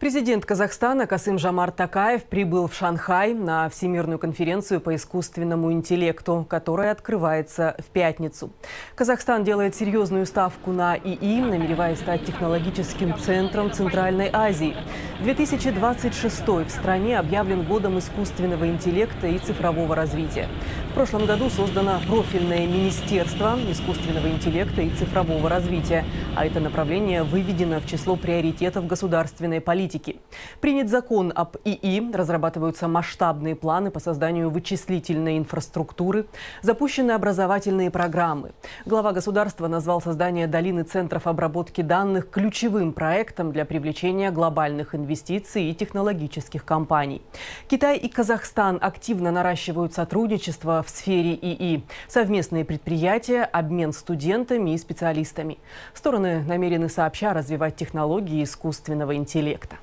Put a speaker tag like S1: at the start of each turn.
S1: Президент Казахстана Касым-Жомарт Токаев прибыл в Шанхай на Всемирную конференцию по искусственному интеллекту, которая открывается в пятницу. Казахстан делает серьезную ставку на ИИ, намереваясь стать технологическим центром Центральной Азии. 2026 в стране объявлен годом искусственного интеллекта и цифрового развития. В прошлом году создано профильное Министерство искусственного интеллекта и цифрового развития, а это направление выведено в число приоритетов государственной политики. Принят закон об ИИ, разрабатываются масштабные планы по созданию вычислительной инфраструктуры, запущены образовательные программы. Глава государства назвал создание долины центров обработки данных ключевым проектом для привлечения глобальных инвестиций и технологических компаний. Китай и Казахстан активно наращивают сотрудничество в сфере ИИ, совместные предприятия, обмен студентами и специалистами. Стороны намерены сообща развивать технологии искусственного интеллекта.